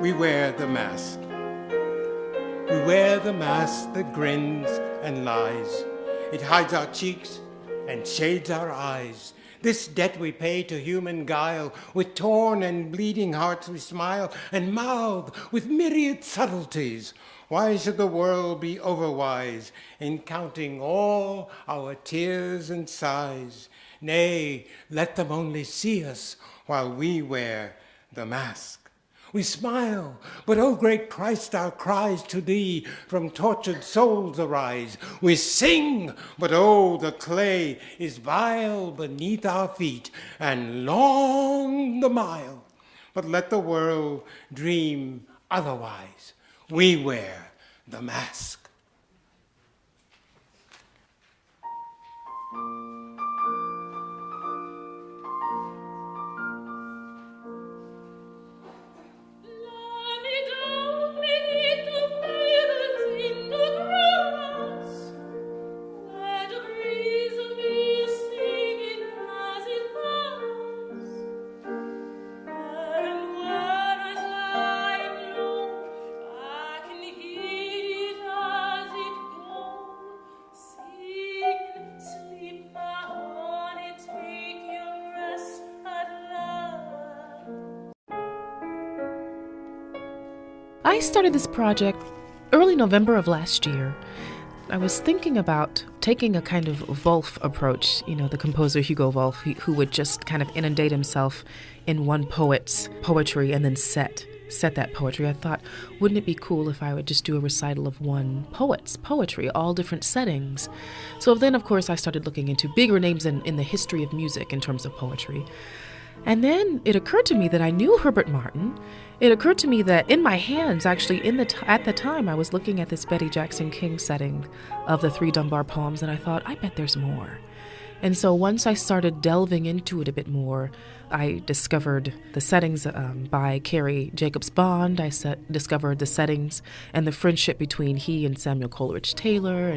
We wear the mask. We wear the mask that grins and lies. It hides our cheeks and shades our eyes. This debt we pay to human guile. With torn and bleeding hearts we smile and mouth with myriad subtleties. Why should the world be overwise in counting all our tears and sighs? Nay, let them only see us while we wear the mask. We smile, but, O great Christ, our cries to thee from tortured souls arise. We sing, but, oh, the clay is vile beneath our feet, and long the mile. But let the world dream otherwise. We wear the mask. I started this project early November of last year. I was thinking about taking a kind of Wolf approach, the composer Hugo Wolf, who would just kind of inundate himself in one poet's poetry and then set that poetry. I thought, wouldn't it be cool if I would just do a recital of one poet's poetry, all different settings? So then, of course, I started looking into bigger names in the history of music in terms of poetry. And then it occurred to me that I knew Herbert Martin. It occurred to me that in my hands, actually, at the time, I was looking at this Betty Jackson King setting of the 3 Dunbar poems, and I thought, I bet there's more. And so once I started delving into it a bit more, I discovered the settings by Carrie Jacobs Bond. I discovered the settings and the friendship between he and Samuel Coleridge Taylor,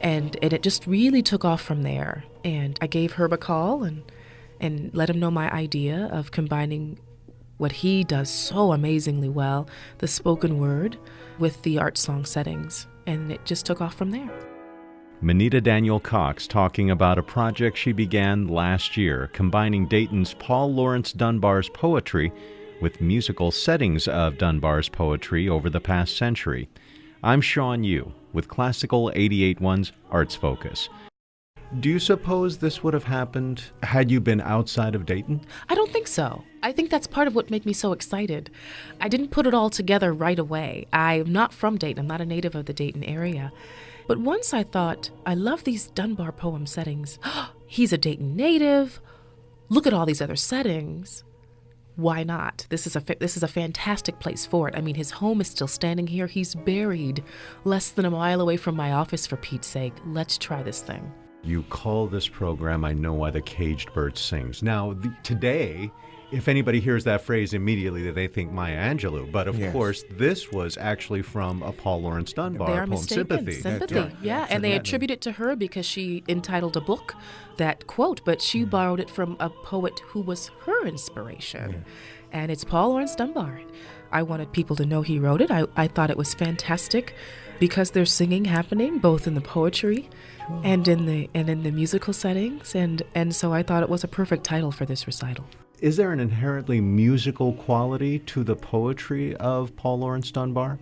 and it just really took off from there. And I gave Herb a call and let him know my idea of combining what he does so amazingly well, the spoken word, with the art song settings. And it just took off from there. Minnita Daniel-Cox talking about a project she began last year, combining Dayton's Paul Laurence Dunbar's poetry with musical settings of Dunbar's poetry over the past century. I'm Sean Yu with Classical 88.1's Arts Focus. Do you suppose this would have happened had you been outside of Dayton? I don't think so. I think that's part of what made me so excited. I didn't put it all together right away. I'm not from Dayton. I'm not a native of the Dayton area. But once I thought, I love these Dunbar poem settings. He's a Dayton native. Look at all these other settings. Why not? This is a fantastic place for it. I mean, his home is still standing here. He's buried less than a mile away from my office, for Pete's sake. Let's try this thing. You call this program, I Know Why the Caged Bird Sings. Now, today, if anybody hears that phrase immediately, they think Maya Angelou. But of course, this was actually from a Paul Laurence Dunbar They are poem, mistaken. Sympathy. Yeah, and they attribute it to her because she entitled a book that quote, but she borrowed it from a poet who was her inspiration. And it's Paul Laurence Dunbar. I wanted people to know he wrote it. I thought it was fantastic because there's singing happening both in the poetry and in the musical settings, and so I thought it was a perfect title for this recital. Is there an inherently musical quality to the poetry of Paul Laurence Dunbar?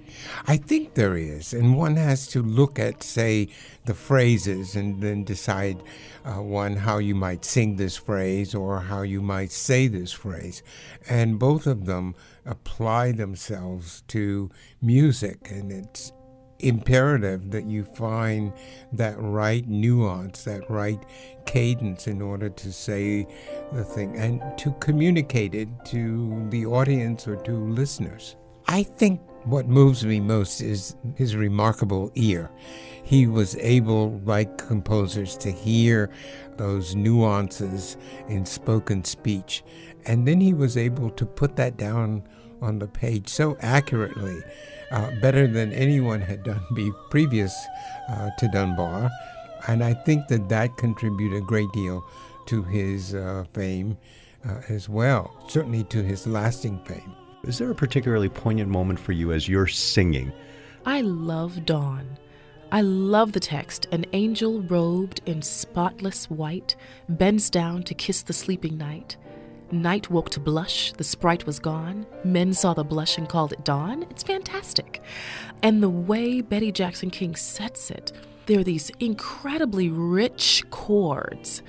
I think there is, and one has to look at, say, the phrases and then decide, how you might sing this phrase or how you might say this phrase. And both of them apply themselves to music, and it's imperative that you find that right nuance, that right cadence in order to say the thing and to communicate it to the audience or to listeners. I think what moves me most is his remarkable ear. He was able, like composers, to hear those nuances in spoken speech, and then he was able to put that down on the page so accurately, better than anyone had done previous to Dunbar. And I think that contributed a great deal to his fame as well, certainly to his lasting fame. Is there a particularly poignant moment for you as you're singing? I love Dawn. I love the text. An angel robed in spotless white bends down to kiss the sleeping night. Night woke to blush, the sprite was gone. Men saw the blush and called it dawn. It's fantastic. And the way Betty Jackson King sets it, there are these incredibly rich chords,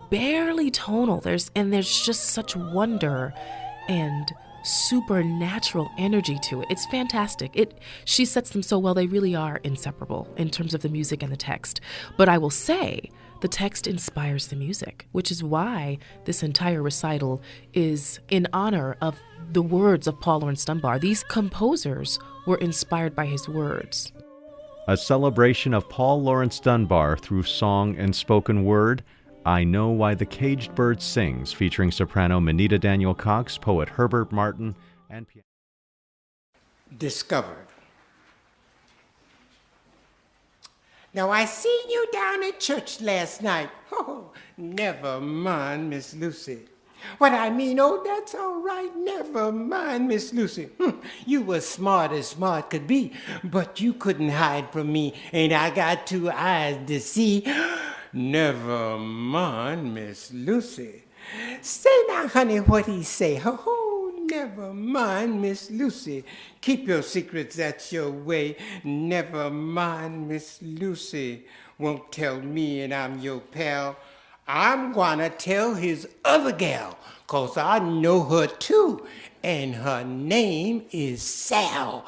barely tonal. There's just such wonder and supernatural energy to it. It's fantastic. She sets them so well, they really are inseparable in terms of the music and the text. But I will say, the text inspires the music, which is why this entire recital is in honor of the words of Paul Laurence Dunbar. These composers were inspired by his words. A celebration of Paul Laurence Dunbar through song and spoken word, I Know Why the Caged Bird Sings, featuring soprano Minnita Daniel-Cox, poet Herbert Martin, and piano. Discovered. Now, I seen you down at church last night. Oh, never mind, Miss Lucy. What I mean, oh, that's all right. Never mind, Miss Lucy. You was smart as smart could be, but you couldn't hide from me. Ain't I got two eyes to see? Never mind, Miss Lucy. Say now, honey, what he say? Oh, never mind, Miss Lucy. Keep your secrets, that's your way. Never mind, Miss Lucy. Won't tell me and I'm your pal. I'm gonna tell his other gal, 'cause I know her too, and her name is Sal.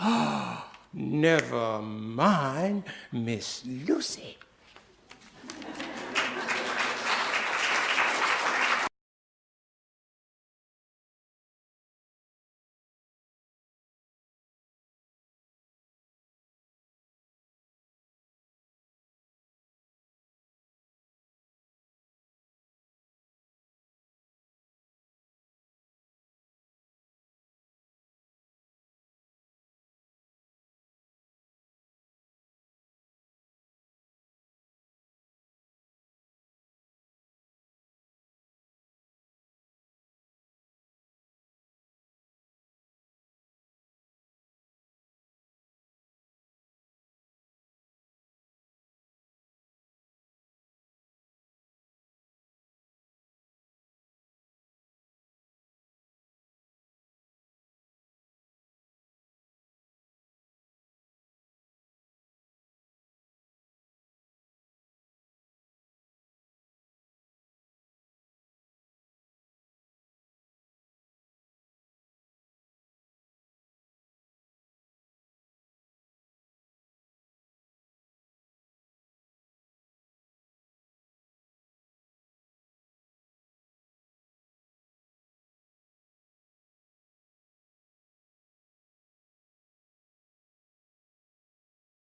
Never mind, Miss Lucy.